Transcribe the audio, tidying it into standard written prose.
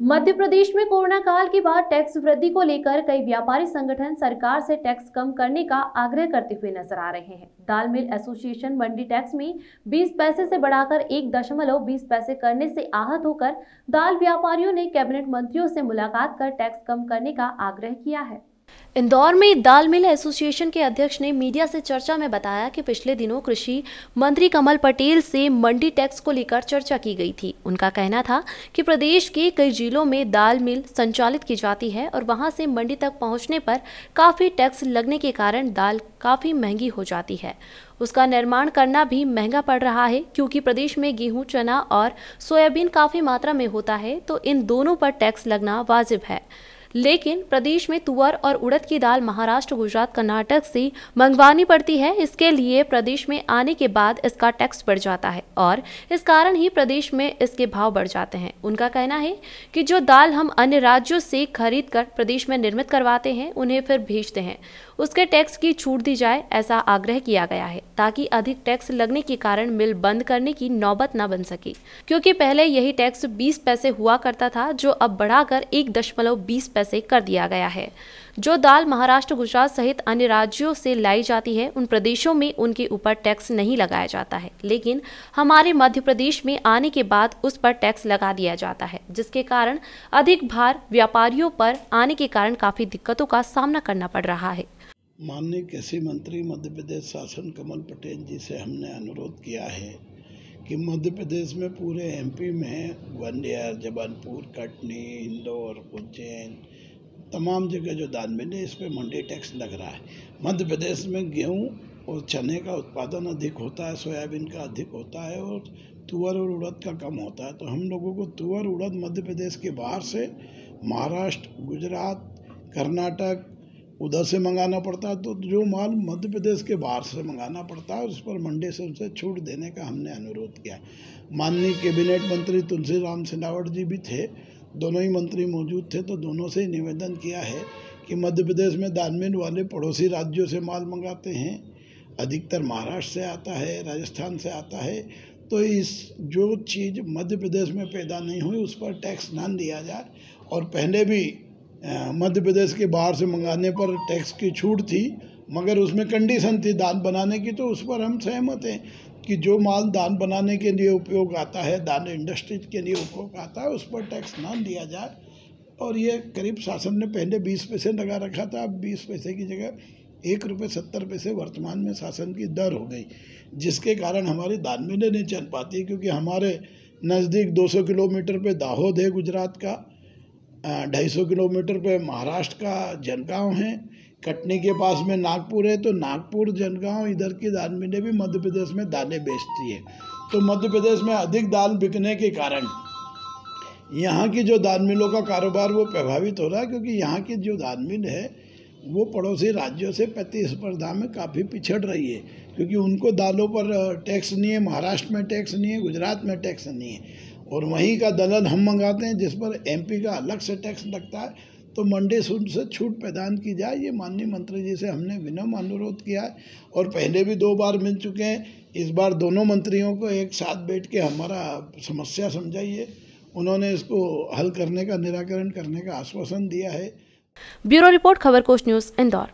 मध्य प्रदेश में कोरोना काल के बाद टैक्स वृद्धि को लेकर कई व्यापारी संगठन सरकार से टैक्स कम करने का आग्रह करते हुए नजर आ रहे हैं। दाल मिल एसोसिएशन मंडी टैक्स में 20 पैसे से बढ़ाकर 1.20 पैसे करने से आहत होकर दाल व्यापारियों ने कैबिनेट मंत्रियों से मुलाकात कर टैक्स कम करने का आग्रह किया है। इंदौर में दाल मिल एसोसिएशन के अध्यक्ष ने मीडिया से चर्चा में बताया कि पिछले दिनों कृषि मंत्री कमल पटेल से मंडी टैक्स को लेकर चर्चा की गई थी। उनका कहना था कि प्रदेश के कई जिलों में दाल मिल संचालित की जाती है और वहां से मंडी तक पहुंचने पर काफी टैक्स लगने के कारण दाल काफी महंगी हो जाती है। उसका निर्माण करना भी महंगा पड़ रहा है क्योंकि प्रदेश में गेहूं, चना और सोयाबीन काफी मात्रा में होता है, तो इन दोनों पर टैक्स लगना वाजिब है। लेकिन प्रदेश में तुअर और उड़द की दाल महाराष्ट्र, गुजरात, कर्नाटक से मंगवानी पड़ती है। इसके लिए प्रदेश में आने के बाद इसका टैक्स बढ़ जाता है और इस कारण ही प्रदेश में इसके भाव बढ़ जाते हैं। उनका कहना है कि जो दाल हम अन्य राज्यों से खरीद कर प्रदेश में निर्मित करवाते हैं, उन्हें फिर भेजते हैं, उसके टैक्स की छूट दी जाए, ऐसा आग्रह किया गया है ताकि अधिक टैक्स लगने के कारण मिल बंद करने की नौबत न बन सके। क्योंकि पहले यही टैक्स 20 पैसे हुआ करता था, जो अब बढ़ाकर 1.20 पैसे कर दिया गया है। जो दाल महाराष्ट्र, गुजरात सहित अन्य राज्यों से लाई जाती है, उन प्रदेशों में उनके ऊपर टैक्स नहीं लगाया जाता है, लेकिन हमारे मध्य प्रदेश में आने के बाद उस पर टैक्स लगा दिया जाता है, जिसके कारण अधिक भार व्यापारियों पर आने के कारण काफी दिक्कतों का सामना करना पड़ रहा है। माननीय कृषि मंत्री मध्य प्रदेश शासन कमल पटेल जी से हमने अनुरोध किया है कि मध्य प्रदेश में पूरे एमपी में ग्वालियर, जबलपुर, कटनी, इंदौर, उज्जैन तमाम जगह जो दाल मिल है, इस पर मंडी टैक्स लग रहा है। मध्य प्रदेश में गेहूं और चने का उत्पादन अधिक होता है, सोयाबीन का अधिक होता है और तुअर और उड़द का कम होता है। तो हम लोगों को तुअर उड़द मध्य प्रदेश के बाहर से महाराष्ट्र, गुजरात, कर्नाटक उधर से मंगाना पड़ता है। तो जो माल मध्य प्रदेश के बाहर से मंगाना पड़ता है, उस पर मंडी से उनसे छूट देने का हमने अनुरोध किया। माननीय कैबिनेट मंत्री तुलसीराम सिलावट जी भी थे, दोनों ही मंत्री मौजूद थे, तो दोनों से निवेदन किया है कि मध्य प्रदेश में दाल मिल वाले पड़ोसी राज्यों से माल मंगाते हैं, अधिकतर महाराष्ट्र से आता है, राजस्थान से आता है। तो इस जो चीज़ मध्य प्रदेश में पैदा नहीं हुई उस पर टैक्स ना लिया जाए। और पहले भी मध्य प्रदेश के बाहर से मंगाने पर टैक्स की छूट थी, मगर उसमें कंडीशन थी दाल बनाने की, तो उस पर हम सहमत हैं कि जो माल दाल बनाने के लिए उपयोग आता है, दाल इंडस्ट्रीज के लिए उपयोग आता है, उस पर टैक्स ना दिया जाए। और ये करीब शासन ने पहले 20 पैसे लगा रखा था, अब 20 पैसे की जगह 1.70 रुपये वर्तमान में शासन की दर हो गई, जिसके कारण हमारी दाल मिलें नहीं चल पाती। क्योंकि हमारे नज़दीक 200 किलोमीटर पे दाहोद है गुजरात का, 250 किलोमीटर पे महाराष्ट्र का जनगांव है, कटनी के पास में नागपुर है। तो नागपुर, जनगांव इधर की दाल मिलें भी मध्य प्रदेश में दालें बेचती है। तो मध्य प्रदेश में अधिक दाल बिकने के कारण यहाँ की जो दाल मिलों का कारोबार वो प्रभावित हो रहा है। क्योंकि यहाँ की जो दाल मिल है वो पड़ोसी राज्यों से प्रतिस्पर्धा में काफ़ी पिछड़ रही है, क्योंकि उनको दालों पर टैक्स नहीं है, महाराष्ट्र में टैक्स नहीं है, गुजरात में टैक्स नहीं है, और वहीं का दलहन हम मंगाते हैं जिस पर एमपी का अलग से टैक्स लगता है। तो मंडी शुल्क से छूट प्रदान की जाए, ये माननीय मंत्री जी से हमने विनम्र अनुरोध किया है। और पहले भी 2 बार मिल चुके हैं, इस बार दोनों मंत्रियों को एक साथ बैठ के हमारा समस्या समझाइए। उन्होंने इसको हल करने का, निराकरण करने का आश्वासन दिया है। Bureau report, Khabarkosh news, Indore.